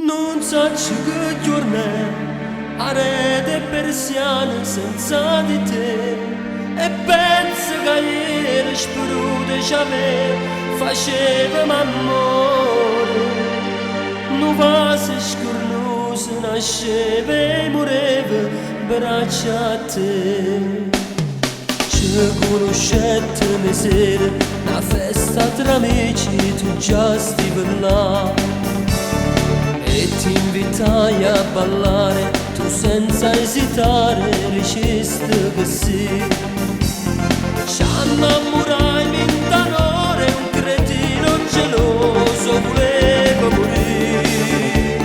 Non so che giorno è, a rete persiane senza di te. E penso che ieri sprude ci aveva, faceva m'amore. Non va se scornoso nasceva e moreva, braccia a te. Ci conoscette sera, una festa tra amici, tu già stivi là. E ti invitai a ballare, tu senza esitare dicesti che sì. Ci innamorai mintanore, un cretino geloso voleva morire.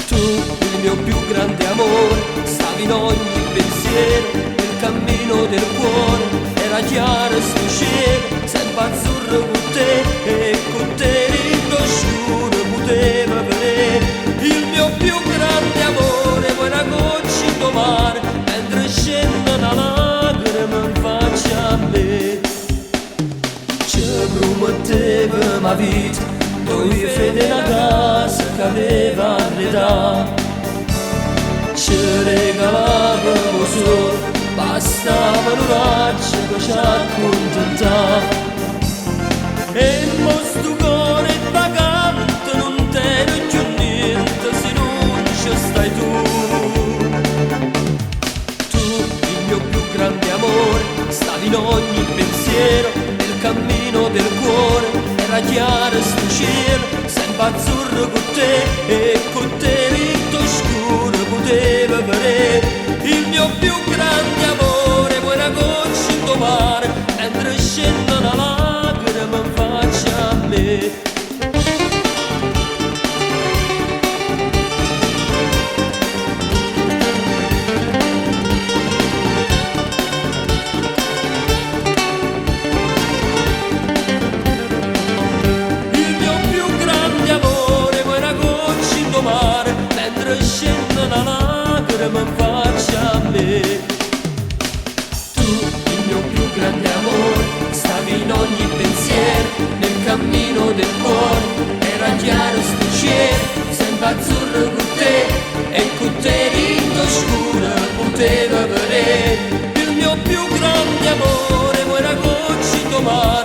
Tu, il mio più grande amore, stavi in ogni pensiero, nel cammino del cuore, era chiaro sto cielo, sempre azzurro con te e con te rindo scuro poteva vedere il mio più grande amore, poi una goccia in mare, mentre scende una lacrima in faccia a me. Ci prometteva ma vita, noi fede una casa che aveva l'età. Ci regalavamo solo, bastava l'oraggio che ci accontentava. E mo sto cuore vagante non te ne più niente se non ci stai tu. Tu, il mio più grande amore, stavi in ogni pensiero, nel cammino del cuore, era chiaro sto cielo, sempre azzurro con te e con te ritto scuro poteva vedere il mio più grande amore, poi una goccia in mare, mentre scende una lacrima in faccia a me. Il mio più grande amore, poi una goccia in mare, mentre scende una lacrima in faccia a me. Grande amore, stavi in ogni pensiero, nel cammino del cuore, era chiaro sto cielo, sempre azzurro con te, e con te rindo scuro poteva vedere il mio più grande amore, poi una goccia in mare.